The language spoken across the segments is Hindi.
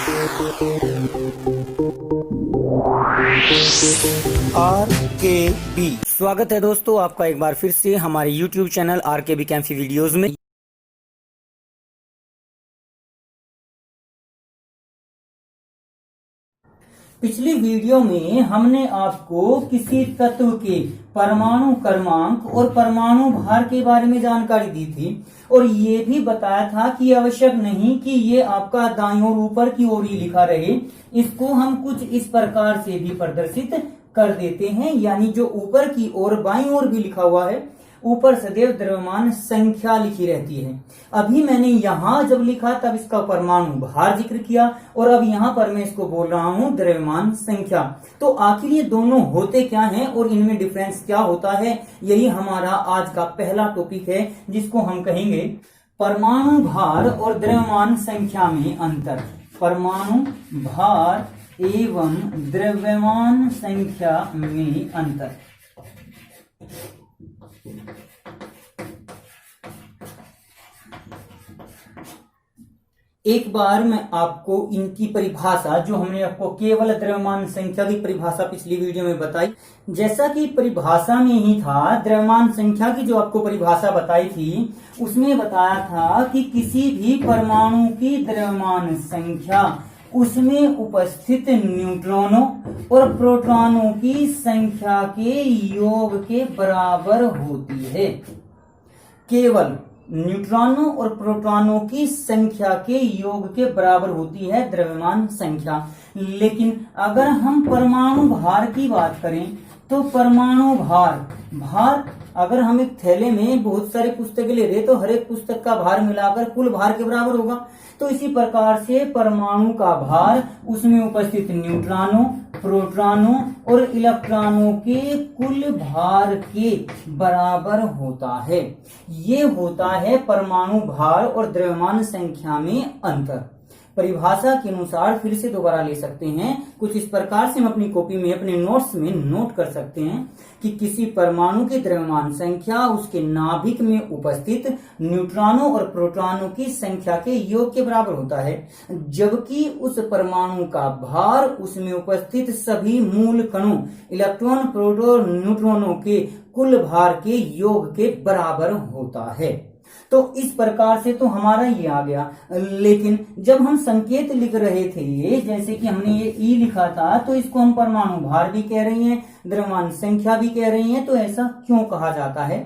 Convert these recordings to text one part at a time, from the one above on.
RKB स्वागत है दोस्तों आपका एक बार फिर से हमारे YouTube चैनल RKB कैंफी वीडियोस में। पिछली वीडियो में हमने आपको किसी तत्व के परमाणु क्रमांक और परमाणु भार के बारे में जानकारी दी थी और ये भी बताया था कि आवश्यक नहीं कि ये आपका दाईं ओर ऊपर की ओर ही लिखा रहे, इसको हम कुछ इस प्रकार से भी प्रदर्शित कर देते हैं, यानी जो ऊपर की ओर बाईं ओर भी लिखा हुआ है ऊपर सदैव द्रव्यमान संख्या लिखी रहती है। अभी मैंने यहाँ जब लिखा तब इसका परमाणु भार जिक्र किया और अब यहाँ पर मैं इसको बोल रहा हूँ द्रव्यमान संख्या। तो आखिर ये दोनों होते क्या हैं और इनमें डिफरेंस क्या होता है, यही हमारा आज का पहला टॉपिक है जिसको हम कहेंगे परमाणु भार और द्रव्यमान संख्या में अंतर। परमाणु भार एवं द्रव्यमान संख्या में अंतर। एक बार मैं आपको इनकी परिभाषा, जो हमने आपको केवल द्रव्यमान संख्या की परिभाषा पिछली वीडियो में बताई, जैसा कि परिभाषा में ही था, द्रव्यमान संख्या की जो आपको परिभाषा बताई थी उसमें बताया था कि किसी भी परमाणु की द्रव्यमान संख्या उसमें उपस्थित न्यूट्रॉनों और प्रोटॉनों की संख्या के योग के बराबर होती है। केवल न्यूट्रॉनों और प्रोटॉनों की संख्या के योग के बराबर होती है द्रव्यमान संख्या। लेकिन अगर हम परमाणु भार की बात करें तो परमाणु भार अगर हम एक थैले में बहुत सारे पुस्तकें ले रहे तो हर एक पुस्तक का भार मिलाकर कुल भार के बराबर होगा। तो इसी प्रकार से परमाणु का भार उसमें उपस्थित न्यूट्रॉनों, प्रोटॉनों और इलेक्ट्रॉनों के कुल भार के बराबर होता है। ये होता है परमाणु भार और द्रव्यमान संख्या में अंतर। परिभाषा के अनुसार फिर से दोबारा ले सकते हैं, कुछ इस प्रकार से हम अपनी कॉपी में अपने नोट्स में नोट कर सकते हैं कि किसी परमाणु की द्रव्यमान संख्या उसके नाभिक में उपस्थित न्यूट्रॉनों और प्रोटॉनों की संख्या के योग के बराबर होता है, जबकि उस परमाणु का भार उसमें उपस्थित सभी मूल कणों इलेक्ट्रॉन, प्रोटॉन, न्यूट्रॉनों के कुल भार के योग के बराबर होता है। तो इस प्रकार से तो हमारा ये आ गया। लेकिन जब हम संकेत लिख रहे थे, जैसे कि हमने ये ई लिखा था, तो इसको हम परमाणु भार भी कह रही हैं, द्रव्यमान संख्या भी कह रही हैं। तो ऐसा क्यों कहा जाता है?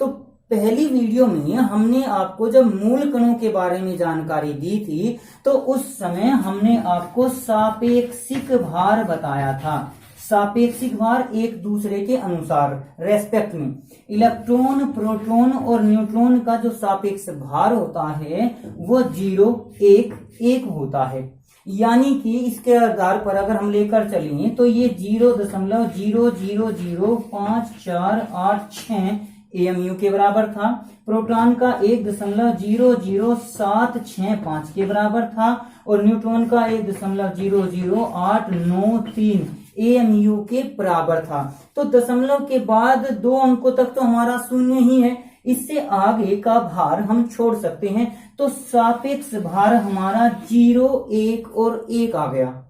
तो पहली वीडियो में हमने आपको जब मूल कणों के बारे में जानकारी दी थी तो उस समय हमने आपको सापेक्षिक भार बताया था। सापेक्षिक भार एक दूसरे के अनुसार रेस्पेक्ट में इलेक्ट्रॉन, प्रोटॉन और न्यूट्रॉन का जो सापेक्ष भार होता है वो 0, 1, 1 होता है। यानी कि इसके आधार पर अगर हम लेकर चलें तो ये 0.0005486 AMU के बराबर था। प्रोटॉन का 1.00765 के बराबर था और न्यूट्रॉन का 1.00893 AMU के बराबर था। तो दशमलव के बाद 2 अंकों तक तो हमारा शून्य ही है, इससे आगे का भार हम छोड़ सकते हैं। तो सापेक्ष भार हमारा 0, 1 और 1 आ गया।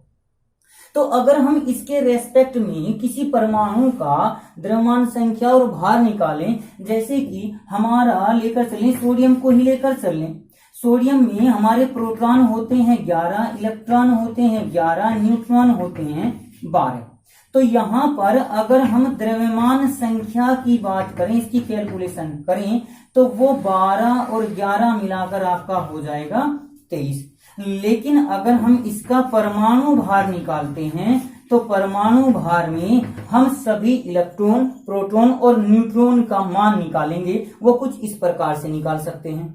तो अगर हम इसके रेस्पेक्ट में किसी परमाणु का द्रव्यमान संख्या और भार निकालें, जैसे कि हमारा लेकर चलें सोडियम को ही लेकर चलें, सोडियम में हमारे प्रोटॉन होते हैं 11, इलेक्ट्रॉन होते हैं 11, न्यूट्रॉन होते हैं 12। तो यहाँ पर अगर हम द्रव्यमान संख्या की बात करें, इसकी कैलकुलेशन करें, तो वो 12 और 11 मिलाकर आपका हो जाएगा 23। लेकिन अगर हम इसका परमाणु भार निकालते हैं तो परमाणु भार में हम सभी इलेक्ट्रॉन, प्रोटॉन और न्यूट्रॉन का मान निकालेंगे। वो कुछ इस प्रकार से निकाल सकते हैं।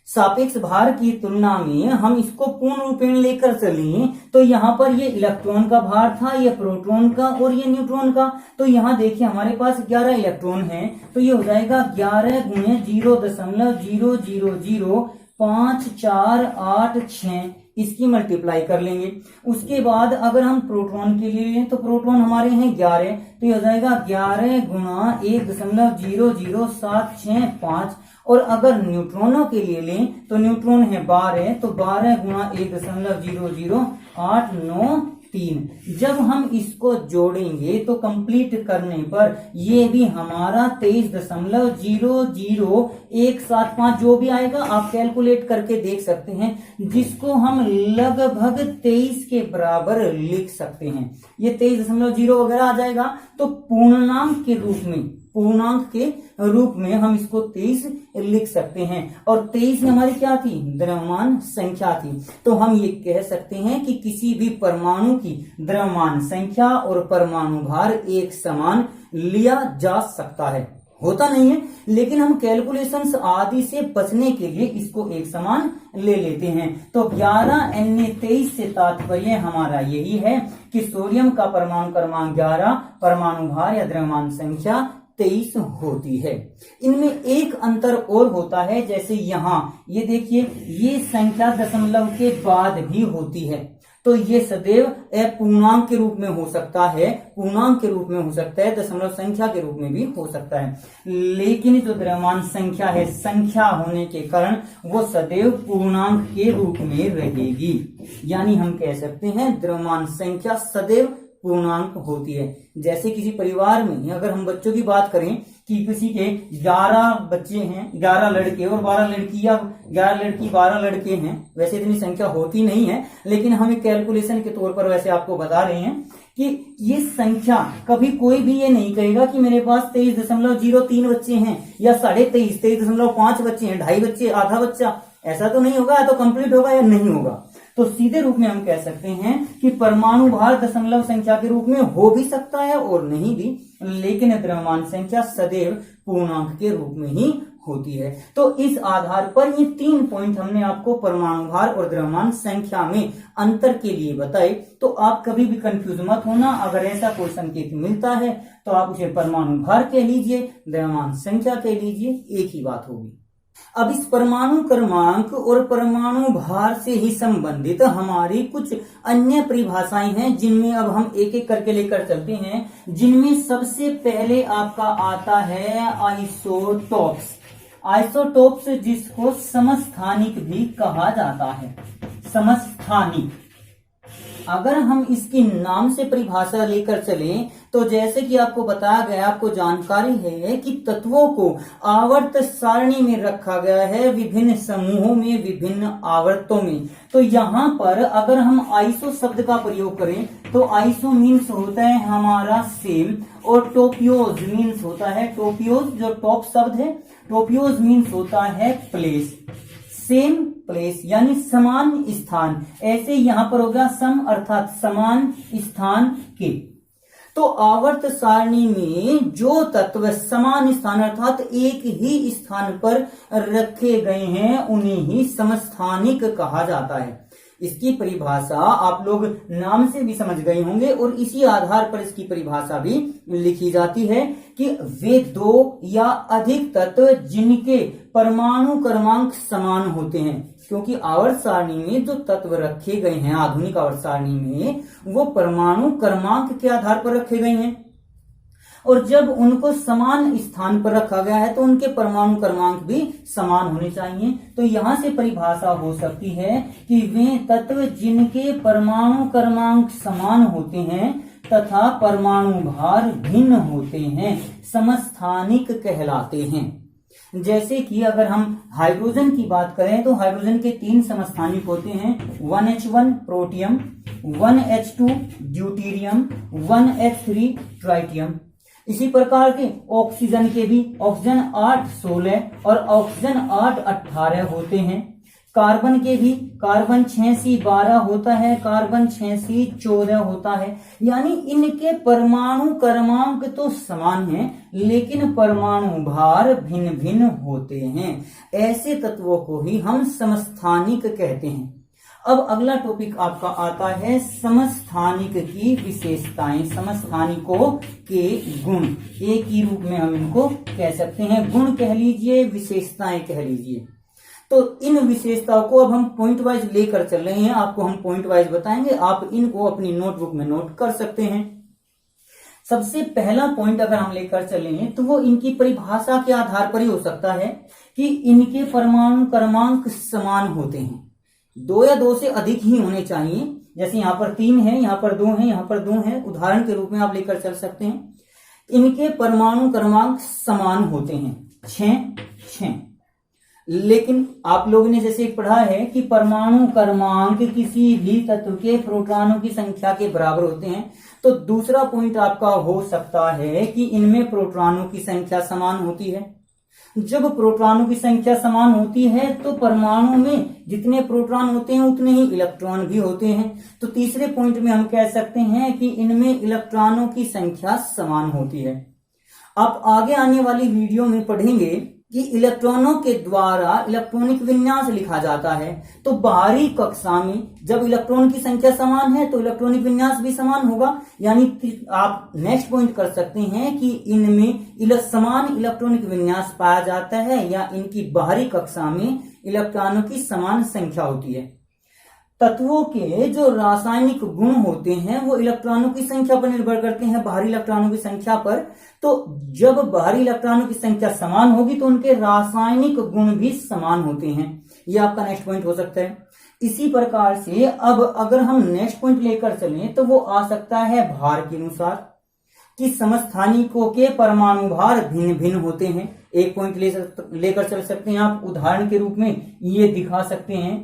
सापेक्ष भार की तुलना में हम इसको पूर्ण रूपेण लेकर चलें तो यहाँ पर ये इलेक्ट्रॉन का भार था, ये प्रोटॉन का और ये न्यूट्रॉन का। तो यहाँ देखिए हमारे पास 11 इलेक्ट्रॉन हैं, तो ये हो जाएगा 11 गुणे 0.0005486 इसकी मल्टीप्लाई कर लेंगे। उसके बाद अगर हम प्रोटॉन के लिए लें तो प्रोटॉन हमारे हैं 11, तो ये हो जाएगा 11 गुणा 1.00765। और अगर न्यूट्रॉनों के लिए लें तो न्यूट्रॉन है 12, तो 12 गुणा 1.00893। जब हम इसको जोड़ेंगे तो कंप्लीट करने पर ये भी हमारा 23.00175 जो भी आएगा आप कैलकुलेट करके देख सकते हैं, जिसको हम लगभग 23 के बराबर लिख सकते हैं। ये 23.0 वगैरह आ जाएगा, तो पूर्णांक के रूप में हम इसको 23 लिख सकते हैं। और 23 हमारी क्या थी? द्रव्यमान संख्या थी। तो हम ये कह सकते हैं कि किसी भी परमाणु की द्रव्यमान संख्या और परमाणु भार एक समान लिया जा सकता है। होता नहीं है, लेकिन हम कैलकुलेशंस आदि से बचने के लिए इसको एक समान ले लेते हैं। तो 11Na23 से तात्पर्य हमारा यही है कि सोडियम का परमाणु क्रमांक 11, परमाणु भार या द्रव्यमान संख्या 23 होती है। इनमें एक अंतर और होता है, जैसे यहाँ ये देखिए, ये संख्या दशमलव के बाद भी होती है, तो ये सदैव अपूर्णांक के रूप में हो सकता है, पूर्णांक के रूप में हो सकता है, दशमलव संख्या के रूप में भी हो सकता है। लेकिन जो द्रव्यमान संख्या है, संख्या होने के कारण वो सदैव पूर्णांक के रूप में रहेगी। यानी हम कह सकते हैं द्रव्यमान संख्या सदैव पूर्णांक होती है। जैसे किसी परिवार में अगर हम बच्चों की बात करें कि किसी के 11 बच्चे हैं, 11 लड़के और 12 लड़कियां, 11 लड़की 12 लड़के हैं, वैसे इतनी संख्या होती नहीं है, लेकिन हम एक कैलकुलेशन के तौर पर वैसे आपको बता रहे हैं कि ये संख्या कभी कोई भी ये नहीं कहेगा कि मेरे पास 23.03 बच्चे हैं या 23.5, 23.5 बच्चे हैं, 2.5 बच्चे, आधा बच्चा, ऐसा तो नहीं होगा। या तो कंप्लीट होगा या नहीं होगा। तो सीधे रूप में हम कह सकते हैं कि परमाणु भार दशमलव संख्या के रूप में हो भी सकता है और नहीं भी, लेकिन द्रव्यमान संख्या सदैव पूर्णांक के रूप में ही होती है। तो इस आधार पर ये 3 पॉइंट हमने आपको परमाणु भार और द्रव्यमान संख्या में अंतर के लिए बताए। तो आप कभी भी कंफ्यूज मत होना। अगर ऐसा कोई संकेत मिलता है तो आप उसे परमाणु भार कह लीजिए, द्रव्यमान संख्या कह लीजिए, एक ही बात होगी। अब इस परमाणु क्रमांक और परमाणु भार से ही संबंधित हमारी कुछ अन्य परिभाषाएं हैं, जिनमें अब हम एक एक करके लेकर चलते हैं। जिनमें सबसे पहले आपका आता है आइसोटोप्स। आइसोटोप्स जिसको समस्थानिक भी कहा जाता है। समस्थानिक, अगर हम इसकी नाम से परिभाषा लेकर चलें तो जैसे कि आपको बताया गया, आपको जानकारी है कि तत्वों को आवर्त सारणी में रखा गया है, विभिन्न समूहों में, विभिन्न आवर्तों में। तो यहाँ पर अगर हम आइसो शब्द का प्रयोग करें तो आइसो मीन्स होता है हमारा सेम, और टोपियोज मीन्स होता है, टोपियोज जो टॉप शब्द है, टोपियोज मीन्स होता है प्लेस, सेम प्लेस यानी समान स्थान। ऐसे यहां पर होगा सम अर्थात समान स्थान के। तो आवर्त सारणी में जो तत्व समान स्थान अर्थात एक ही स्थान पर रखे गए हैं उन्हें ही समस्थानिक कहा जाता है। इसकी परिभाषा आप लोग नाम से भी समझ गए होंगे और इसी आधार पर इसकी परिभाषा भी लिखी जाती है कि वे दो या अधिक तत्व जिनके परमाणु क्रमांक समान होते हैं। क्योंकि आवर्त सारणी में जो तत्व रखे गए हैं आधुनिक आवर्त सारणी में, वो परमाणु क्रमांक के आधार पर रखे गए हैं, और जब उनको समान स्थान पर रखा गया है तो उनके परमाणु क्रमांक भी समान होने चाहिए। तो यहां से परिभाषा हो सकती है कि वे तत्व जिनके परमाणु क्रमांक समान होते हैं तथा परमाणु भार भिन्न होते हैं समस्थानिक कहलाते हैं। जैसे कि अगर हम हाइड्रोजन की बात करें तो हाइड्रोजन के 3 समस्थानिक होते हैं, 1H1 protium, 1H2 deuterium, 1H3 tritium. इसी प्रकार के ऑक्सीजन के भी ऑक्सीजन 8-16 और ऑक्सीजन 8-18 होते हैं। कार्बन के भी कार्बन 6C12 होता है, कार्बन 6C14 होता है। यानी इनके परमाणु क्रमांक तो समान हैं लेकिन परमाणु भार भिन्न भिन्न होते हैं। ऐसे तत्वों को ही हम समस्थानिक कहते हैं। अब अगला टॉपिक आपका आता है समस्थानिक की विशेषताएं, समस्थानिकों के गुण। एक ही रूप में हम इनको कह सकते हैं, गुण कह लीजिए, विशेषताएं कह लीजिए। तो इन विशेषताओं को अब हम पॉइंट वाइज लेकर चल रहे हैं, आपको हम पॉइंट वाइज बताएंगे, आप इनको अपनी नोटबुक में नोट कर सकते हैं। सबसे पहला पॉइंट अगर हम लेकर चले तो वो इनकी परिभाषा के आधार पर ही हो सकता है कि इनके परमाणु क्रमांक समान होते हैं, 2 या 2 से अधिक ही होने चाहिए। जैसे यहाँ पर 3 है, यहाँ पर 2 है, यहाँ पर 2 है, उदाहरण के रूप में आप लेकर चल सकते हैं। इनके परमाणु क्रमांक समान होते हैं 6। लेकिन आप लोगों ने जैसे पढ़ा है कि परमाणु क्रमांक किसी भी तत्व के प्रोटॉनों की संख्या के बराबर होते हैं, तो दूसरा पॉइंट आपका हो सकता है कि इनमें प्रोटॉनों की संख्या समान होती है। जब प्रोटॉनों की संख्या समान होती है तो परमाणु में जितने प्रोटॉन होते हैं उतने ही इलेक्ट्रॉन भी होते हैं। तो तीसरे पॉइंट में हम कह सकते हैं कि इनमें इलेक्ट्रॉनों की संख्या समान होती है। आप आगे आने वाली वीडियो में पढ़ेंगे कि इलेक्ट्रॉनों के द्वारा इलेक्ट्रॉनिक विन्यास लिखा जाता है। तो बाहरी कक्षा में जब इलेक्ट्रॉन की संख्या समान है तो इलेक्ट्रॉनिक विन्यास भी समान होगा, यानी आप नेक्स्ट पॉइंट कर सकते हैं कि इनमें समान इलेक्ट्रॉनिक विन्यास पाया जाता है या इनकी बाहरी कक्षा में इलेक्ट्रॉनों की समान संख्या होती है। तत्वों के जो रासायनिक गुण होते हैं वो इलेक्ट्रॉनों की संख्या पर निर्भर करते हैं, बाहरी इलेक्ट्रॉनों की संख्या पर। तो जब बाहरी इलेक्ट्रॉनों की संख्या समान होगी तो उनके रासायनिक गुण भी समान होते हैं। ये आपका नेक्स्ट पॉइंट हो सकता है। इसी प्रकार से अब अगर हम नेक्स्ट पॉइंट लेकर चलें तो वो आ सकता है भार के अनुसार कि समस्थानिकों के परमाणु भार भिन्न भिन्न होते हैं। एक पॉइंट लेकर चल सकते हैं आप, उदाहरण के रूप में ये दिखा सकते हैं।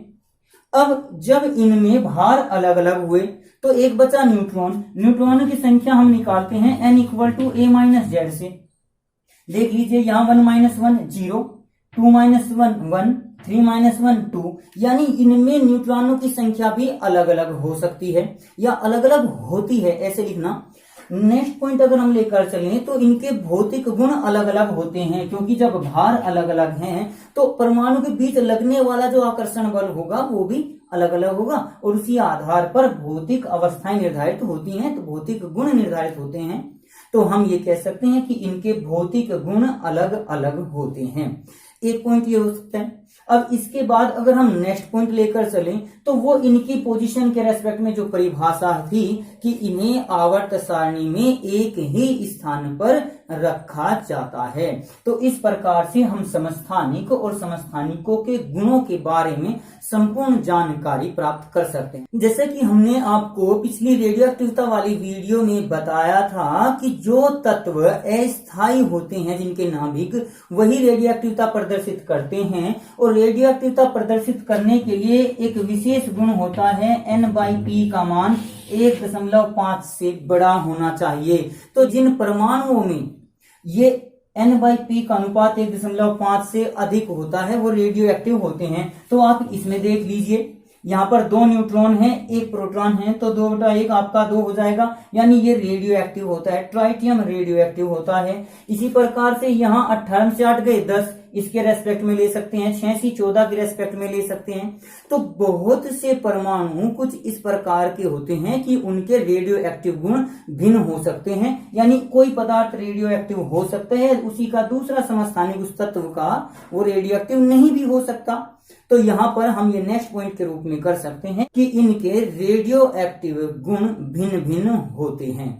अब जब इनमें भार अलग अलग हुए तो एक बचा न्यूट्रॉन। न्यूट्रॉन की संख्या हम निकालते हैं n = a-z से। देख लीजिए यहाँ 1 - 1 0, 2 - 1 1, 3 - 1 2, यानी इनमें न्यूट्रॉनों की संख्या भी अलग अलग हो सकती है या अलग अलग होती है, ऐसे लिखना। नेक्स्ट पॉइंट अगर हम लेकर चलें तो इनके भौतिक गुण अलग अलग होते हैं, क्योंकि जब भार अलग अलग हैं तो परमाणु के बीच लगने वाला जो आकर्षण बल होगा वो भी अलग अलग होगा और उसी आधार पर भौतिक अवस्थाएं निर्धारित होती हैं, तो भौतिक गुण निर्धारित होते हैं। तो हम ये कह सकते हैं कि इनके भौतिक गुण अलग अलग होते हैं। एक पॉइंट ये हो सकता है। अब इसके बाद अगर हम नेक्स्ट पॉइंट लेकर चलें तो वो इनकी पोजीशन के रेस्पेक्ट में जो परिभाषा थी कि इन्हें आवर्त सारणी में एक ही स्थान पर रखा जाता है। तो इस प्रकार से हम समस्थानिक और समस्थानिकों के गुणों के बारे में संपूर्ण जानकारी प्राप्त कर सकते हैं। जैसे कि हमने आपको पिछली रेडियोएक्टिवता वाली वीडियो में बताया था कि जो तत्व अस्थायी होते हैं जिनके नाभिक, वही रेडियोएक्टिवता प्रदर्शित करते हैं और रेडियोएक्टिवता प्रदर्शित करने के लिए एक विशेष गुण होता है n/p का मान 1.5 से बड़ा होना चाहिए। तो जिन परमाणुओं में ये n/p का अनुपात 1.5 से अधिक होता है वो रेडियो एक्टिव होते हैं। तो आप इसमें देख लीजिए, यहाँ पर 2 न्यूट्रॉन है, 1 प्रोटॉन है, तो 2/1 आपका 2 हो जाएगा, यानी ये रेडियो एक्टिव होता है। ट्राइटियम रेडियो एक्टिव होता है। इसी प्रकार से यहाँ 18 से 8 गए 10, इसके रेस्पेक्ट में ले सकते हैं, 6 से 14 के रेस्पेक्ट में ले सकते हैं। तो बहुत से परमाणु कुछ इस प्रकार के होते हैं कि उनके रेडियो एक्टिव गुण भिन्न हो सकते हैं, यानी कोई पदार्थ रेडियो एक्टिव हो सकता है, उसी का दूसरा समस्थानिक उस तत्व का वो रेडियो एक्टिव नहीं भी हो सकता। तो यहाँ पर हम ये नेक्स्ट पॉइंट के रूप में कर सकते हैं कि इनके रेडियो एक्टिव गुण भिन्न भिन्न होते हैं।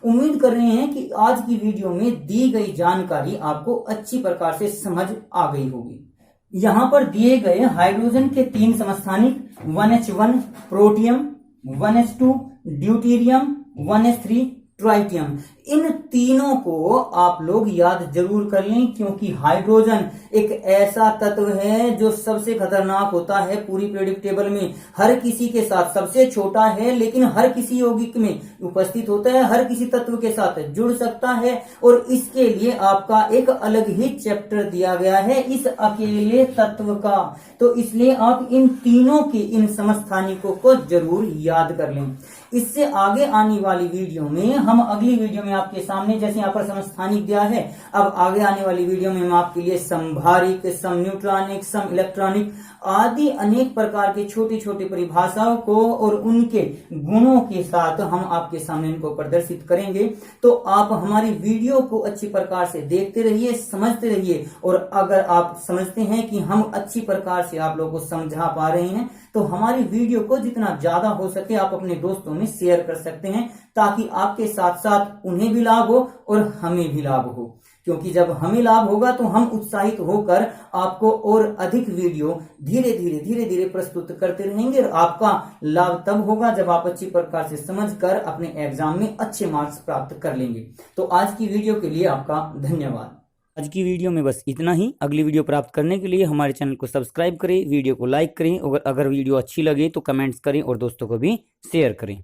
उम्मीद कर रहे हैं कि आज की वीडियो में दी गई जानकारी आपको अच्छी प्रकार से समझ आ गई होगी। यहाँ पर दिए गए हाइड्रोजन के 3 समस्थानिक 1H1 protium, 1H2 deuterium, 1H3 tritium, इन तीनों को आप लोग याद जरूर कर लें, क्योंकि हाइड्रोजन एक ऐसा तत्व है जो सबसे खतरनाक होता है पूरी पीरियोडिक टेबल में। हर किसी के साथ सबसे छोटा है लेकिन हर किसी यौगिक में उपस्थित होता है, हर किसी तत्व के साथ जुड़ सकता है और इसके लिए आपका एक अलग ही चैप्टर दिया गया है इस अकेले तत्व का। तो इसलिए आप इन तीनों के इन समस्थानिकों को जरूर याद कर लें। इससे आगे आने वाली वीडियो में हम अगली वीडियो में आपके सामने, जैसे यहाँ पर समस्थानिक दिया है, अब आगे आने वाली वीडियो में हम आपके लिए समभारिक, सम न्यूट्रॉनिक, सम इलेक्ट्रॉनिक आदि अनेक प्रकार के छोटे छोटे परिभाषाओं को और उनके गुणों के साथ हम आपके सामने इनको प्रदर्शित करेंगे। तो आप हमारी वीडियो को अच्छी प्रकार से देखते रहिए, समझते रहिए, और अगर आप समझते हैं कि हम अच्छी प्रकार से आप लोगों को समझा पा रहे हैं तो हमारी वीडियो को जितना ज्यादा हो सके आप अपने दोस्तों में शेयर कर सकते हैं, ताकि आपके साथ साथ उन्हें भी लाभ हो और हमें भी लाभ हो। क्योंकि जब हमें लाभ होगा तो हम उत्साहित होकर आपको और अधिक वीडियो धीरे धीरे प्रस्तुत करते रहेंगे, और आपका लाभ तब होगा जब आप अच्छी प्रकार से समझकर अपने एग्जाम में अच्छे मार्क्स प्राप्त कर लेंगे। तो आज की वीडियो के लिए आपका धन्यवाद। आज की वीडियो में बस इतना ही। अगली वीडियो प्राप्त करने के लिए हमारे चैनल को सब्सक्राइब करें, वीडियो को लाइक करें, और अगर वीडियो अच्छी लगे तो कमेंट्स करें और दोस्तों को भी शेयर करें।